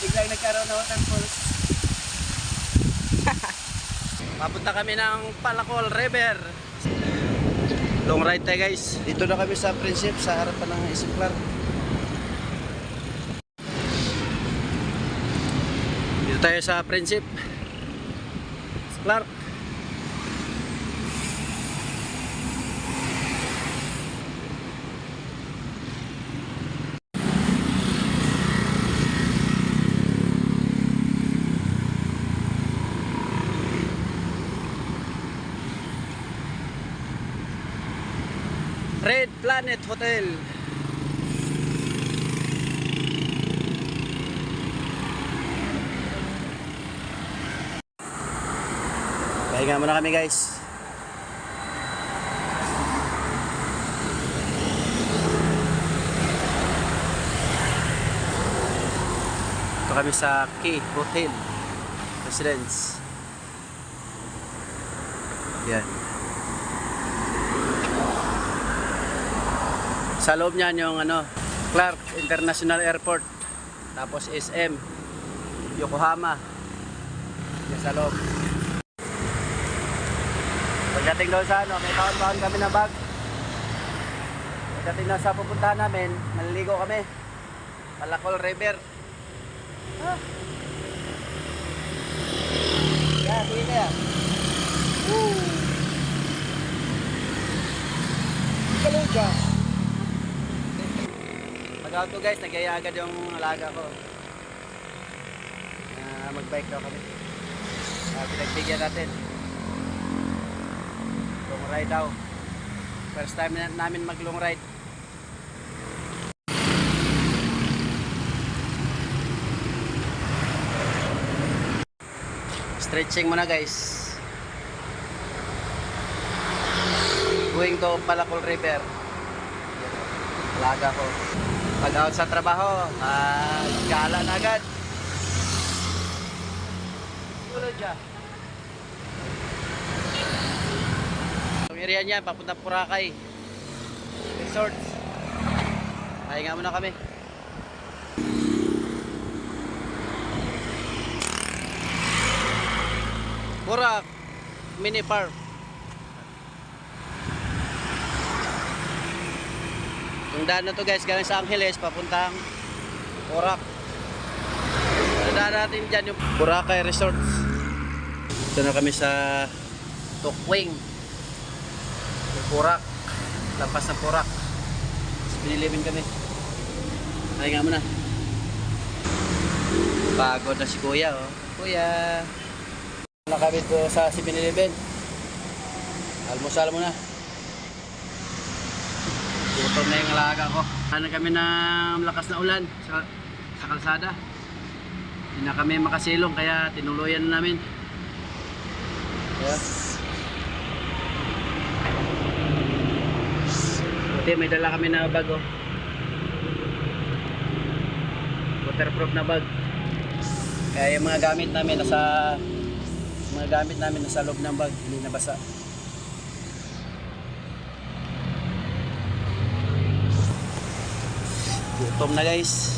Biglang nagkaroon ng waterfalls. Papunta kami ng Palacol River. Long ride tayo guys. Dito na kami sa Prinsip, sa harapan ng Isiplar. Dito tayo sa Prinsip. Isiplar. Red Planet Hotel. Pahinga muna kami guys. Ito kami sa Key Hotel Residence. Yan. Sa loob niyan yung Clark International Airport, tapos SM Yokohama. Yan sa loob. Pagdating doon sa may kawan-kawan kami na bag. Pagdating na sa pupuntahan namin, maliligo kami. Palacol River. Yeah, sige kaya. Woo! Kaluja. Pag-auto guys, nagyaya agad yung alaga ko. Mag-bike daw kami. Pinagbigyan natin. Long ride daw. First time namin mag-long ride. Stretching muna guys. Going to Palacol River. Alaga ko. Pag out sa trabaho, gala na agad. Tulad dyan. Ang area niya, papunta Boracay Resort. Pahinga muna kami. Borac Mini Park. Yung daan na to guys, galing sa Angeles papuntang Borac. Daan natin dyan yung Boracay Resort. Ito na kami sa Tukwing, Borac, lampas ng Borac. Binilibin kami. Ay nga muna. Pagod na si Kuya, oh. Kuya, na kami po sa 7-Eleven. Almusal muna. Gutom na yung alaga ko. Ano kami ng lakas na ulan sa kalsada. Hindi na kami makasilong kaya tinuluyan na namin. Buti may dala kami na bag, oh. Waterproof na bag. Kaya yung mga gamit namin nasa loob ng bag, hindi nabasa. Gutom na guys.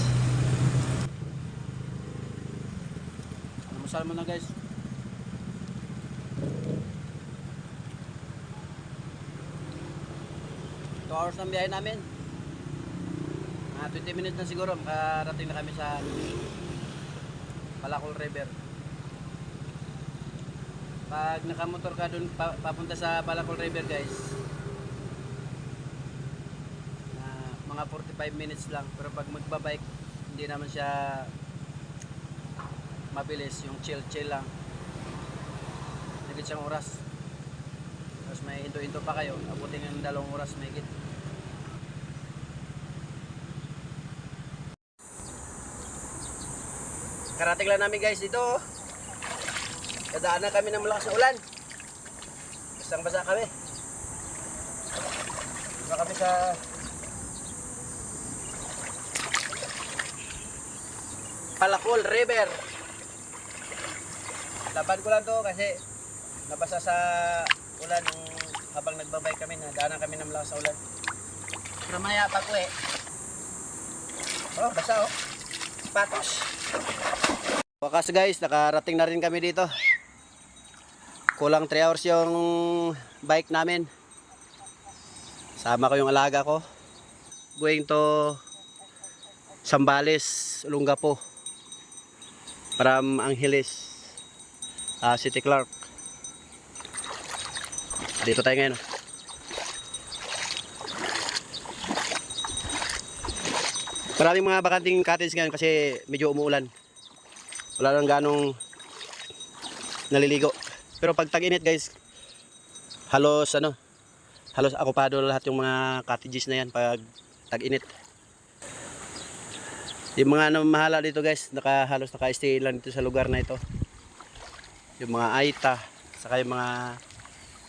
Almusal mo na guys. 2 hours ng biyahe namin. 20 minutes na siguro makarating na kami sa Palacol River. Pag nakamotor ka dun papunta sa Palacol River guys, mga 45 minutes lang. Pero pag magbabike, hindi naman siya mabilis, yung chill lang. Higit siyang oras. Tapos may hinto-hinto pa kayo, abutin yung 2 oras may higit. Karating lang namin guys dito. Dadaanan kami ng malakas na ulan. Basang-basa kami. Dito kami sa Palacol River. Laban ko lang to kasi nabasa sa ulan habang nagbabay kami. Nadaanan kami ng malakas na ulan. Namaya pa ko eh. Oh, basa oh. Patos. Wakas guys, nakarating na rin kami dito. Kulang 3 hours yung bike namin. Sama ko yung alaga ko. Going to Zambales, Olongapo. From Angeles, City Clark. Dito tayo ngayon. Maraming mga bakanting cottage ngayon kasi medyo umuulan. Wala nang ganong naliligo. Pero pag tag-init guys, halos akupado lahat yung mga cottages na yan pag tag-init. Yung mga mahala dito guys, halos naka-stay lang dito sa lugar na ito. Yung mga aita, saka yung mga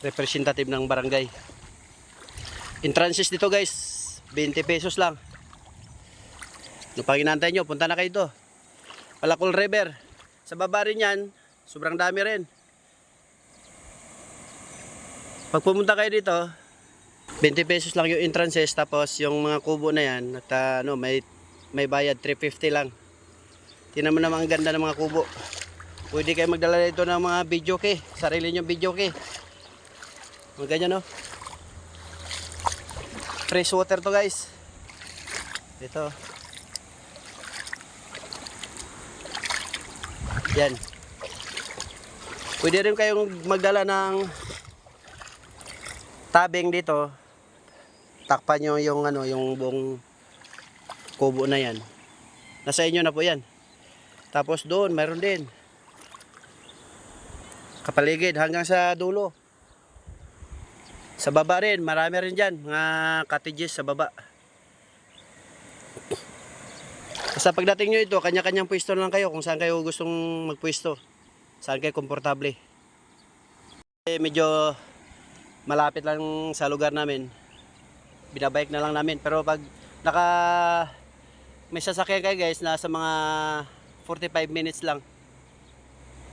representative ng barangay. Entrances dito guys, 20 pesos lang. No, pag inantay nyo, punta na kayo dito. Palakol River. Sa baba rin yan, sobrang dami rin. Pag pumunta kayo dito, 20 pesos lang yung entrances, tapos yung mga kubo na yan, at may bayad 350 lang. Tingnan mo naman ang ganda ng mga kubo. Pwede kayo magdala dito ng mga video key, sarili nyo video key. Mga ganyan, no? Fresh water to guys. Ito. Yan. Pwede rin kayong magdala ng tabing dito. Takpan nyo yung yung buong kubo na yan. Nasa inyo na po yan. Tapos doon mayroon din. Kapaligid hanggang sa dulo. Sa baba rin, marami rin dyan. Mga cottages sa baba. Basta pagdating nyo ito, kanya-kanyang pwesto lang kayo kung saan kayo gustong magpwesto. Saan kayo komportable. Medyo malapit lang sa lugar namin. Binabike na lang namin. Pero pag may sasakyan kayo guys, nasa mga 45 minutes lang.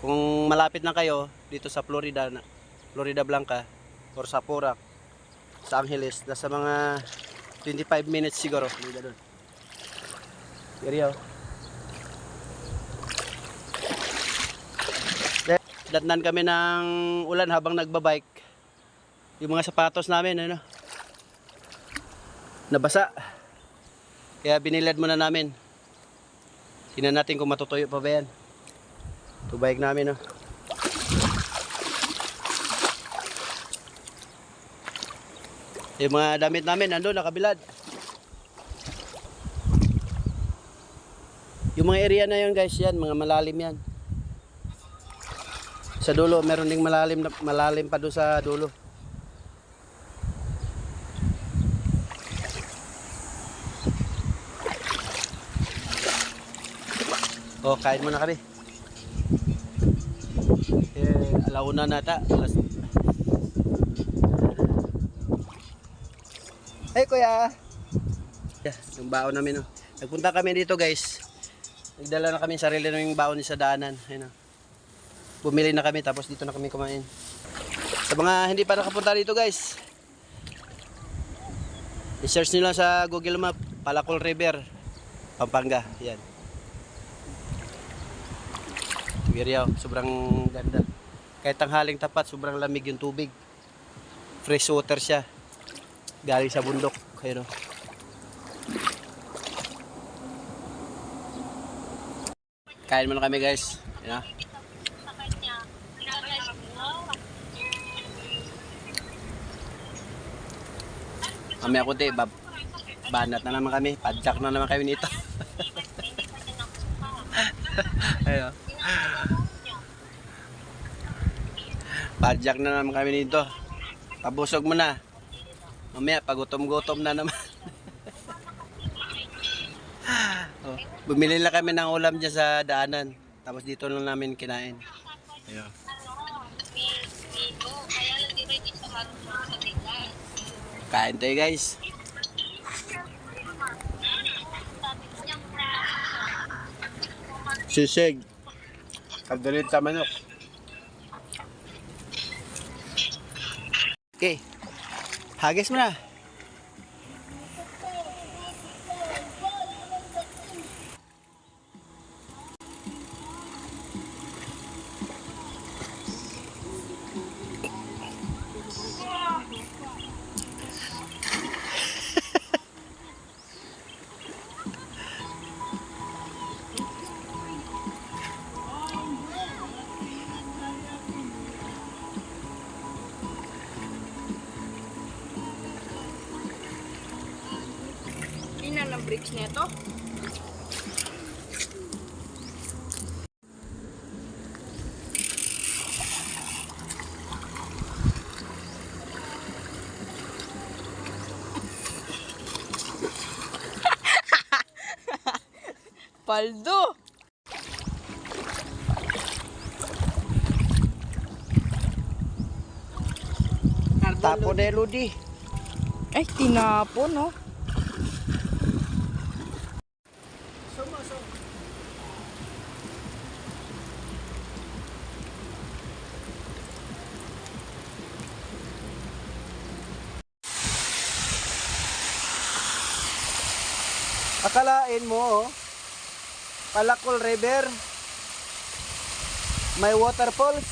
Kung malapit lang kayo dito sa Florida Blanca or sa Porac, sa Angeles, nasa mga 25 minutes siguro. Gariyo. Datnan kami ng ulan habang nagbabike. Yung mga sapatos namin, nabasa. Kaya binilad muna namin. Tingnan natin kung matutuyo pa ba yan. Ito bike namin, Yung mga damit namin nandun, nakabilad. Yung mga area na yun guys, yan, mga malalim yan. Sa dulo, meron ding malalim pa doon sa dulo. Oh, kain muna kami. Alauna na ta. Hey kuya. Yung baon namin, Nagpunta kami dito guys. Nagdala na kami sarili ng baon sa daanan. Ayun, bumili na kami tapos dito na kami kumain. Sa mga hindi pa nakapunta dito guys, i-search nyo lang sa Google Map, Palakol River, Pampanga. Yan. Giriyaw, sobrang ganda. Kahit tanghaling tapat, sobrang lamig yung tubig. Fresh water siya. Galing sa bundok. Ayun, kain muna kami guys. Yan. Mamaya kunti, banat na naman kami. Padjak na naman kami nito. Ayun. Padjak na naman kami nito. Pabusog mo na. Mamaya pagutom-gutom na naman. Bumili lang kami ng ulam dyan sa daanan. Tapos dito lang namin kinain. Ayun. Kain tayo guys. Sisig. Kaldalit sa manok. Okay. Hagis mo na. bricks nito. Paldo! Tapo na Ludi. Ay, tinapon, no? Akalain mo, oh, Palakol River, may waterfalls.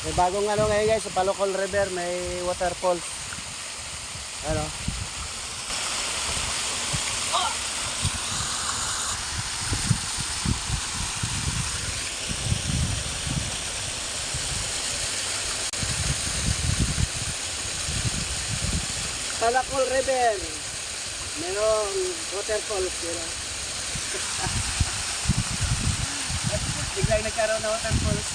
May bagong ano ngayon guys, sa Palakol River, may waterfalls. Ano? Palakol River. Merong waterfalls dito. Biglang nagkaroon na waterfalls.